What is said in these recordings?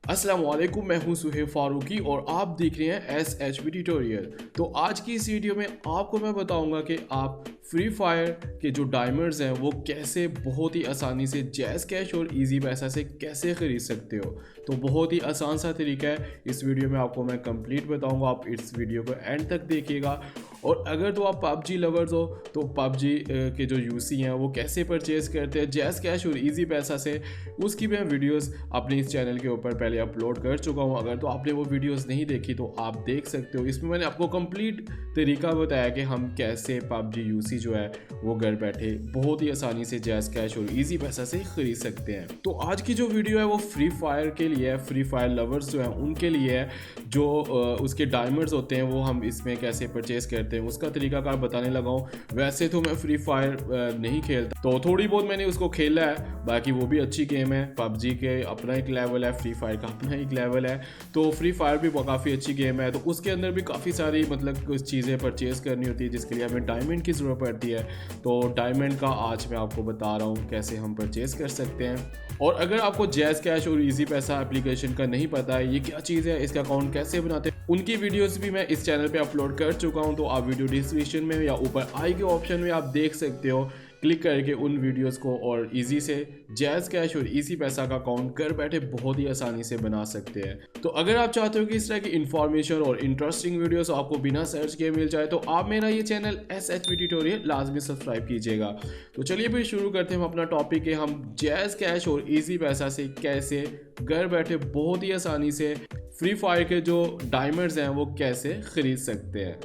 अस्सलाम वालेकुम, मैं हूं सुहेब फारूकी और आप देख रहे हैं SHB ट्यूटोरियल। तो आज की इस वीडियो में आपको मैं बताऊंगा कि आप फ्री फायर के जो डायमंड्स हैं वो कैसे बहुत ही आसानी से जैज़ कैश और इजी पैसा से कैसे ख़रीद सकते हो। तो बहुत ही आसान सा तरीका है, इस वीडियो में आपको मैं कंप्लीट बताऊंगा। आप इस वीडियो को एंड तक देखिएगा। और अगर तो आप PUBG लवर्स हो तो PUBG के जो यूसी हैं वो कैसे परचेज़ करते हैं जैज़ कैश और इजी पैसा से, उसकी मैं वीडियोस अपने इस चैनल के ऊपर पहले अपलोड कर चुका हूं। अगर तो आपने वो वीडियोस नहीं देखी तो आप देख सकते हो। इसमें मैंने आपको कंप्लीट तरीका बताया कि हम कैसे PUBG यूसी जो है वो घर बैठे बहुत ही आसानी से जैज़ कैश और इजी पैसा से खरीद सकते हैं। तो आज की जो वीडियो है वो फ्री फायर के लिए है, फ्री फायर लवर्स जो हैं उनके लिए है। जो उसके डायमंड्स होते हैं वो हम इसमें कैसे परचेज़ करते हैं उसका तरीकाकार बताने लगा हूँ। वैसे तो मैं फ्री फायर नहीं खेलता, तो थोड़ी बहुत मैंने उसको खेला है, बाकी वो भी अच्छी गेम है। PUBG के अपना एक लेवल है, फ्री फायर का अपना एक लेवल है। तो फ्री फायर भी काफ़ी अच्छी गेम है। तो उसके अंदर भी काफ़ी सारी मतलब कुछ चीज़ें परचेज़ करनी होती है जिसके लिए हमें डायमंड की ज़रूरत पड़ती है। तो डायमंड का आज मैं आपको बता रहा हूँ कैसे हम परचेज़ कर सकते हैं। और अगर आपको जैज़ कैश और इजी पैसा एप्लीकेशन का नहीं पता है ये क्या चीज़ है, इसका अकाउंट कैसे बनाते हैं, उनकी वीडियोस भी मैं इस चैनल पे अपलोड कर चुका हूं। तो आप वीडियो डिस्क्रिप्शन में या ऊपर आई के ऑप्शन में आप देख सकते हो, क्लिक करके उन वीडियोस को और इजी से जैज़ कैश और इजी पैसा का अकाउंट घर बैठे बहुत ही आसानी से बना सकते हैं। तो अगर आप चाहते हो कि इस तरह की इन्फॉर्मेशन और इंटरेस्टिंग वीडियोस आपको बिना सर्च किए मिल जाए तो आप मेरा ये चैनल SHB ट्यूटोरियल लाजमी सब्सक्राइब कीजिएगा। तो चलिए फिर शुरू करते हैं हम अपना टॉपिक कि हम जैज़ कैश और इजी पैसा से कैसे घर बैठे बहुत ही आसानी से फ्री फायर के जो डायमंड्स हैं वो कैसे खरीद सकते हैं।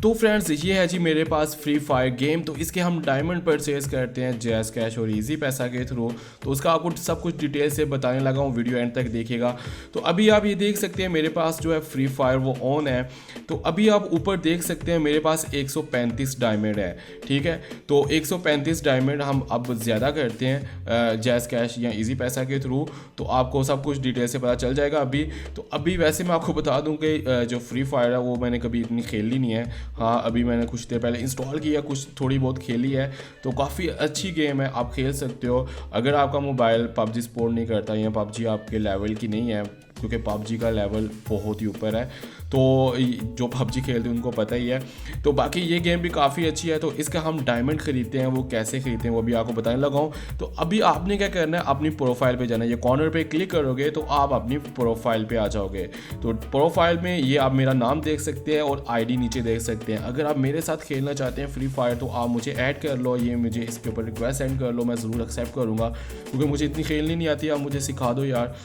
तो फ्रेंड्स ये है जी मेरे पास फ्री फायर गेम। तो इसके हम डायमंड परचेज़ करते हैं जैज़ कैश और इजी पैसा के थ्रू। तो उसका आपको सब कुछ डिटेल से बताने लगा हूँ, वीडियो एंड तक देखिएगा। तो अभी आप ये देख सकते हैं मेरे पास जो है फ्री फायर वो ऑन है। तो अभी आप ऊपर देख सकते हैं मेरे पास 135 डायमंड है, ठीक है। तो 135 डायमंड हम अब ज़्यादा करते हैं जैज़ कैश या इजी पैसा के थ्रू। तो आपको सब कुछ डिटेल से पता चल जाएगा अभी। तो अभी वैसे मैं आपको बता दूं कि जो फ्री फायर है वो मैंने कभी इतनी खेली नहीं है। हाँ, अभी मैंने कुछ देर पहले इंस्टॉल किया, कुछ थोड़ी बहुत खेली है। तो काफ़ी अच्छी गेम है, आप खेल सकते हो। अगर आपका मोबाइल PUBG सपोर्ट नहीं करता या PUBG आपके लेवल की नहीं है, क्योंकि PUBG का लेवल बहुत ही ऊपर है, तो जो PUBG खेलते हैं उनको पता ही है। तो बाकी ये गेम भी काफ़ी अच्छी है। तो इसका हम डायमंड खरीदते हैं, वो कैसे खरीदते हैं वो भी आपको बताने लगा हूँ। तो अभी आपने क्या करना है, अपनी प्रोफाइल पे जाना है। ये कॉर्नर पे क्लिक करोगे तो आप अपनी प्रोफाइल पे आ जाओगे। तो प्रोफाइल में ये आप मेरा नाम देख सकते हैं और ID नीचे देख सकते हैं। अगर आप मेरे साथ खेलना चाहते हैं फ्री फायर तो आप मुझे ऐड कर लो, ये मुझे इसके ऊपर रिक्वेस्ट सेंड कर लो, मैं ज़रूर एक्सेप्ट करूँगा, क्योंकि मुझे इतनी खेलनी नहीं आती। आप मुझे सिखा दो यार,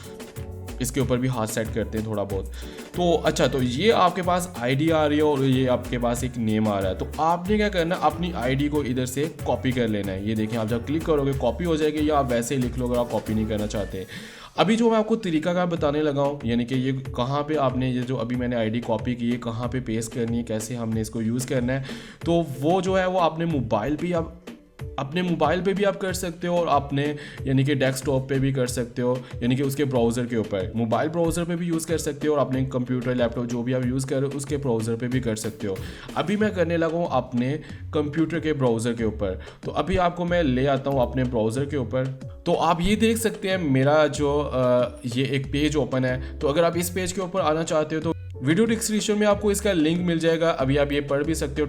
इसके ऊपर भी हाथ सेट करते हैं थोड़ा बहुत। तो अच्छा, तो ये आपके पास ID आ रही है और ये आपके पास एक नेम आ रहा है। तो आपने क्या करना है, अपनी ID को इधर से कॉपी कर लेना है। ये देखें, आप जब क्लिक करोगे कॉपी हो जाएगी, या आप वैसे ही लिख लो अगर आप कॉपी नहीं करना चाहते। अभी जो मैं आपको तरीकाकार बताने लगा हूँ, यानी कि ये कहाँ पे आपने ये जो अभी मैंने ID कॉपी की है कहाँ पे पेस्ट करनी है, कैसे हमने इसको यूज़ करना है, तो वो जो है वो अपने मोबाइल पे भी आप कर सकते हो और अपने यानी कि डेस्कटॉप पे भी कर सकते हो, यानी कि उसके ब्राउज़र के ऊपर, मोबाइल ब्राउज़र पे भी यूज़ कर सकते हो और अपने कंप्यूटर लैपटॉप जो भी आप यूज़ कर रहे हो उसके ब्राउज़र पे भी कर सकते हो। अभी मैं करने लगा हूँ अपने कंप्यूटर के ब्राउज़र के ऊपर। तो अभी आपको मैं ले आता हूँ अपने ब्राउज़र के ऊपर। तो आप ये देख सकते हैं मेरा जो ये एक पेज ओपन है। तो अगर आप इस पेज के ऊपर आना चाहते हो तो वीडियो डिस्क्रिप्शन में आपको इसका लिंक मिल जाएगा। अभी आप ये पढ़ भी सकते हो,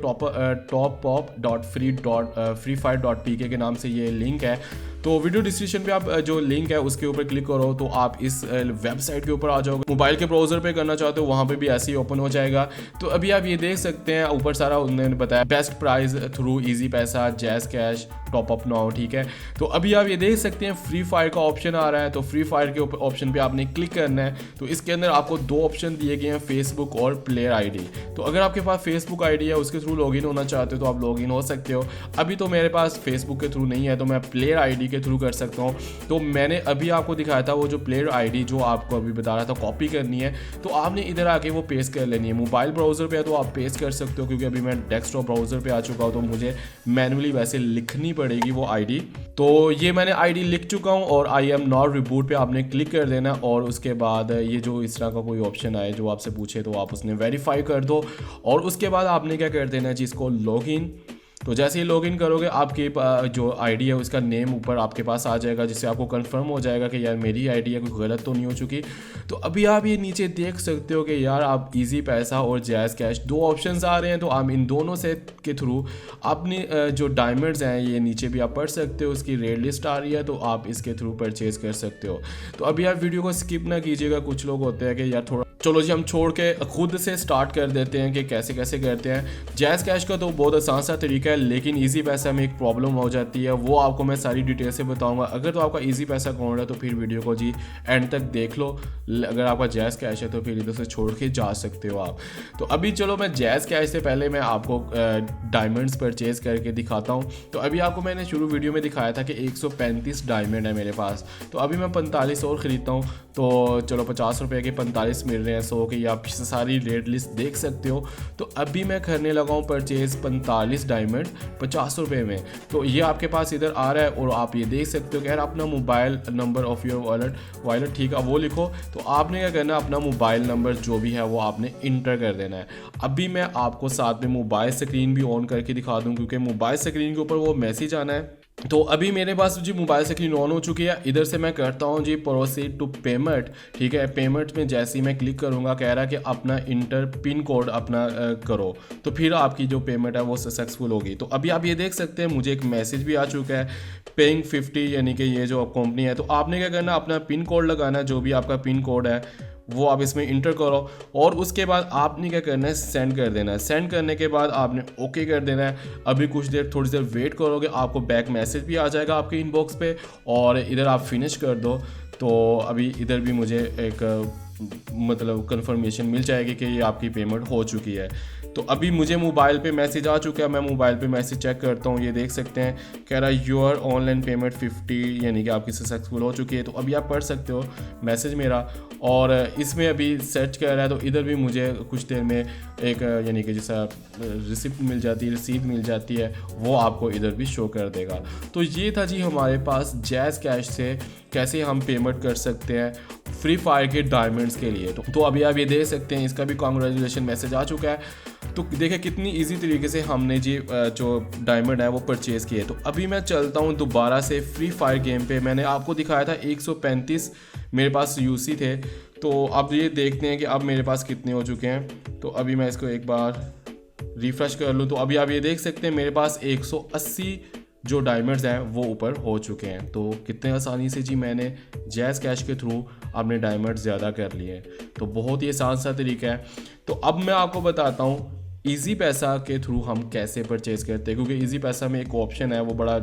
toppop.freefire.pk के नाम से ये लिंक है। तो वीडियो डिस्क्रिप्शन पे आप जो लिंक है उसके ऊपर क्लिक करो तो आप इस वेबसाइट के ऊपर आ जाओगे। मोबाइल के ब्राउज़र पे करना चाहते हो वहाँ पे भी ऐसे ही ओपन हो जाएगा। तो अभी आप ये देख सकते हैं ऊपर सारा उन्होंने बताया, बेस्ट प्राइस थ्रू इजी पैसा, jazz cash, top up now, ठीक है। तो अभी आप ये देख सकते हैं फ्री फायर का ऑप्शन आ रहा है। तो फ्री फायर के ऑप्शन पे आपने क्लिक करना है। तो इसके अंदर आपको दो ऑप्शन दिए गए हैं, फेसबुक और प्लेयर ID। तो अगर आपके पास फेसबुक ID है, उसके थ्रू लॉगिन होना चाहते हो तो आप लॉगिन हो सकते हो। अभी तो मेरे पास फेसबुक के थ्रू नहीं है तो मैं प्लेयर ID के थ्रू कर सकता हूँ। तो मैंने अभी आपको दिखाया था वो जो प्लेयर ID जो आपको अभी बता रहा था कॉपी करनी है, तो आपने इधर आके वो पेस्ट कर लेनी है। मोबाइल ब्राउज़र पे है तो आप पेस्ट कर सकते हो, क्योंकि अभी मैं डेस्कटॉप ब्राउज़र पे आ चुका हूँ तो मुझे मैनुअली वैसे लिखनी पड़ेगी वो आईडी। तो ये मैंने आईडी लिख चुका हूँ और आई एम नॉट रिबूट पे आपने क्लिक कर देना और उसके बाद ये जो इस तरह का कोई ऑप्शन आए जो आपसे पूछे तो आप उसने वेरीफाई कर दो और उसके बाद आपने क्या कर देना है जी, इसको लॉगिन। तो जैसे ही लॉगिन करोगे आपकी जो आईडी है उसका नेम ऊपर आपके पास आ जाएगा, जिससे आपको कंफर्म हो जाएगा कि यार मेरी आईडी है, कोई गलत तो नहीं हो चुकी। तो अभी आप ये नीचे देख सकते हो कि यार आप इजी पैसा और जैज़ कैश दो ऑप्शंस आ रहे हैं, तो आप इन दोनों से के थ्रू अपनी जो डायमंड्स हैं ये नीचे भी आप पढ़ सकते हो, उसकी रेट लिस्ट आ रही है तो आप इसके थ्रू परचेज़ कर सकते हो। तो अभी यार वीडियो को स्किप ना कीजिएगा, कुछ लोग होते हैं कि यार थोड़ा चलो जी हम छोड़ के खुद से स्टार्ट कर देते हैं कि कैसे कैसे करते हैं। जैज़ कैश का तो बहुत आसान सा तरीका है, लेकिन इजी पैसा में एक प्रॉब्लम हो जाती है, वो आपको मैं सारी डिटेल से बताऊंगा। अगर तो आपका इजी पैसा अकाउंट है तो फिर वीडियो को जी एंड तक देख लो, अगर आपका जैज़ कैश है तो फिर इधर से छोड़ के जा सकते हो आप। तो अभी चलो मैं जैज़ कैश से पहले मैं आपको डायमंड्स परचेज़ करके दिखाता हूँ। तो अभी आपको मैंने शुरू वीडियो में दिखाया था कि 135 डायमंड है मेरे पास, तो अभी मैं 45 और ख़रीदता हूँ। तो चलो 50 रुपये के 45 मिल रहे हैं, 100 के, आप सारी रेट लिस्ट देख सकते हो। तो अभी मैं करने लगा हूँ परचेज़ 45 डायमंड 50 रुपये में। तो ये आपके पास इधर आ रहा है और आप ये देख सकते हो कि यार अपना mobile number of your wallet ठीक है वो लिखो। तो आपने क्या करना है, अपना मोबाइल नंबर जो भी है वो आपने इंटर कर देना है। अभी मैं आपको साथ में मोबाइल स्क्रीन भी ऑन करके दिखा दूँ, क्योंकि मोबाइल स्क्रीन के ऊपर वो मैसेज आना है। तो अभी मेरे पास जी मोबाइल स्क्रीन ऑन हो चुकी है। इधर से मैं करता हूँ जी प्रोसीड टू पेमेंट, ठीक है। पेमेंट में जैसे ही मैं क्लिक करूँगा कह रहा है कि अपना इंटर पिन कोड अपना करो, तो फिर आपकी जो पेमेंट है वो सक्सेसफुल होगी। तो अभी आप ये देख सकते हैं मुझे एक मैसेज भी आ चुका है, पेइंग 50, यानी कि ये जो कंपनी है। तो आपने क्या करना, अपना पिन कोड लगाना है, जो भी आपका पिन कोड है वो आप इसमें इंटर करो और उसके बाद आपने क्या करना है, सेंड कर देना है। सेंड करने के बाद आपने ओके कर देना है। अभी कुछ देर थोड़ी देर वेट करोगे, आपको बैक मैसेज भी आ जाएगा आपके इनबॉक्स पे और इधर आप फिनिश कर दो। तो अभी इधर भी मुझे एक मतलब कंफर्मेशन मिल जाएगी कि ये आपकी पेमेंट हो चुकी है। तो अभी मुझे मोबाइल पे मैसेज आ चुका है, मैं मोबाइल पे मैसेज चेक करता हूँ। ये देख सकते हैं कह रहा है योर ऑनलाइन पेमेंट 50, यानी कि आपकी सक्सेसफुल हो चुकी है। तो अभी आप पढ़ सकते हो मैसेज मेरा, और इसमें अभी सर्च कर रहा है। तो इधर भी मुझे कुछ देर में एक यानी कि जैसा रिसिप्ट मिल जाती है, रसीद मिल जाती है, वो आपको इधर भी शो कर देगा। तो ये था जी हमारे पास जैज़ कैश से कैसे हम पेमेंट कर सकते हैं फ्री फायर के डायमंड्स के लिए। तो अभी आप ये देख सकते हैं इसका भी कांग्रेचुलेशन मैसेज आ चुका है। तो देखिए कितनी इजी तरीके से हमने जी जो डायमंड है वो परचेज़ किए। तो अभी मैं चलता हूँ दोबारा से फ्री फायर गेम पे। मैंने आपको दिखाया था 135 मेरे पास यूसी थे, तो अब ये देखते हैं कि अब मेरे पास कितने हो चुके हैं। तो अभी मैं इसको एक बार रिफ़्रेश कर लूँ तो अभी आप ये देख सकते हैं मेरे पास 180 जो डायमंड्स हैं वो ऊपर हो चुके हैं। तो कितने आसानी से जी मैंने जैज़ कैश के थ्रू अपने डायमंड्स ज़्यादा कर लिए। तो बहुत ही आसान सा तरीका है। तो अब मैं आपको बताता हूँ इजी पैसा के थ्रू हम कैसे परचेज़ करते हैं, क्योंकि इजी पैसा में एक ऑप्शन है वो बड़ा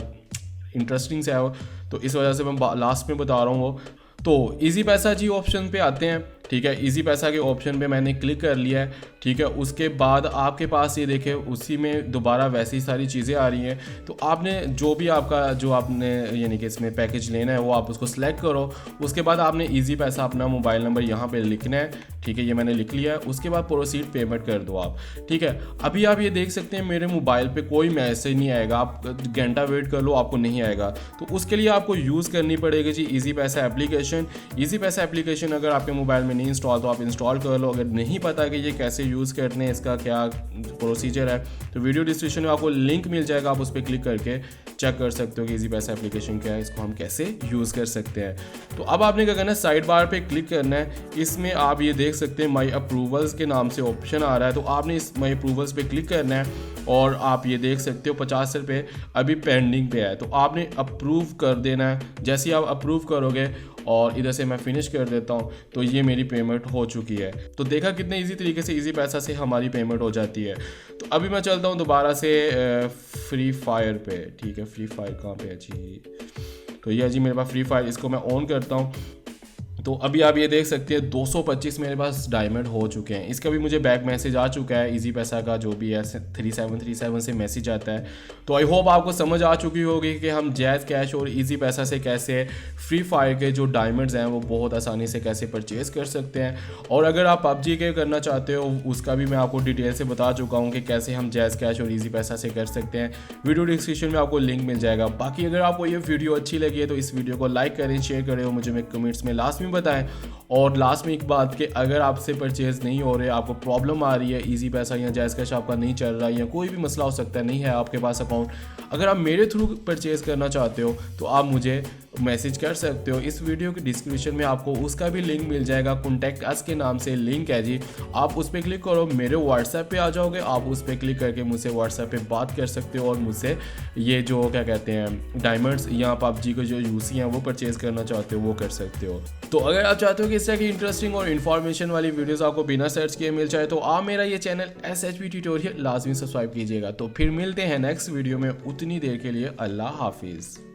इंटरेस्टिंग सा है, तो इस वजह से मैं लास्ट में बता रहा हूँ वो। तो इजी पैसा जी ऑप्शन पे आते हैं, ठीक है। इजी पैसा के ऑप्शन पे मैंने क्लिक कर लिया है, ठीक है। उसके बाद आपके पास ये देखें उसी में दोबारा वैसी सारी चीज़ें आ रही हैं। तो आपने जो भी आपका जो आपने यानी कि इसमें पैकेज लेना है वो आप उसको सेलेक्ट करो। उसके बाद आपने इजी पैसा अपना मोबाइल नंबर यहाँ पे लिखना है, ठीक है। ये मैंने लिख लिया है। उसके बाद प्रोसीड पेमेंट कर दो आप, ठीक है। अभी आप ये देख सकते हैं मेरे मोबाइल पे कोई मैसेज नहीं आएगा, आप घंटा वेट कर लो आपको नहीं आएगा। तो उसके लिए आपको यूज़ करनी पड़ेगी जी इजी पैसा एप्लीकेशन। इजी पैसा एप्लीकेशन अगर आपके मोबाइल में नहीं इंस्टॉल तो आप इंस्टॉल कर लो। अगर नहीं पता कि ये कैसे यूज़ करने हैं, इसका क्या प्रोसीजर है, तो वीडियो डिस्क्रिप्शन में आपको लिंक मिल जाएगा, आप उस पर क्लिक करके चेक कर सकते हो कि इजी पैसा एप्लीकेशन क्या है, इसको हम कैसे यूज़ कर सकते हैं। तो अब आपने क्या करना है, साइड बार पे क्लिक करना है। इसमें आप ये देख सकते हैं माई अप्रूवल्स के नाम से ऑप्शन आ रहा है। तो आपने इस माई अप्रूवल्स पे क्लिक करना है और आप ये देख सकते हो 50 रुपये अभी पेंडिंग पे है, तो आपने अप्रूव कर देना है। जैसे ही आप अप्रूव करोगे और इधर से मैं फिनिश कर देता हूँ तो ये मेरी पेमेंट हो चुकी है। तो देखा कितने इजी तरीके से इजी पैसा से हमारी पेमेंट हो जाती है। तो अभी मैं चलता हूँ दोबारा से फ्री फायर पे, ठीक है। फ्री फायर कहाँ पे है जी, तो यह जी मेरे पास फ्री फायर, इसको मैं ऑन करता हूँ। तो अभी आप ये देख सकते हैं 225 मेरे पास डायमंड हो चुके हैं। इसका भी मुझे बैक मैसेज आ चुका है, इजी पैसा का जो भी है 3737 से मैसेज आता है। तो आई होप आपको समझ आ चुकी होगी कि हम जैज़ कैश और इजी पैसा से कैसे फ्री फायर के जो डायमंड्स हैं वो बहुत आसानी से कैसे परचेज़ कर सकते हैं। और अगर आप पबजी के करना चाहते हो उसका भी मैं आपको डिटेल से बता चुका हूँ कि कैसे हम जैज़ कैश और इजी पैसा से कर सकते हैं। वीडियो डिस्क्रिप्शन में आपको लिंक मिल जाएगा। बाकी अगर आपको ये वीडियो अच्छी लगी है तो इस वीडियो को लाइक करें, शेयर करें और मुझे कमेंट्स में लास्ट में बताएं। और लास्ट में एक बात कि अगर आपसे परचेज़ नहीं हो रहे, आपको प्रॉब्लम आ रही है, इजी पैसा या जैज़ कैश आपका नहीं चल रहा है या कोई भी मसला हो सकता है, नहीं है आपके पास अकाउंट, अगर आप मेरे थ्रू परचेज़ करना चाहते हो तो आप मुझे मैसेज कर सकते हो। इस वीडियो के डिस्क्रिप्शन में आपको उसका भी लिंक मिल जाएगा, कॉन्टैक्ट अस के नाम से लिंक है जी। आप उस पर क्लिक करो, मेरे व्हाट्सएप पे आ जाओगे, आप उस पर क्लिक करके मुझसे व्हाट्सएप पे बात कर सकते हो और मुझसे ये जो क्या कहते हैं डायमंड्स या पबजी के जो यूसी हैं वो परचेज़ करना चाहते हो वो कर सकते हो। तो अगर आप चाहते हो कि इस तरह की इंटरेस्टिंग और इन्फॉर्मेशन वाली वीडियोस आपको बिना सर्च किए मिल जाए तो आप मेरा ये चैनल SHP ट्यूटोरियल लाजमी सब्सक्राइब कीजिएगा। तो फिर मिलते हैं नेक्स्ट वीडियो में, उतनी देर के लिए अल्लाह हाफिज़।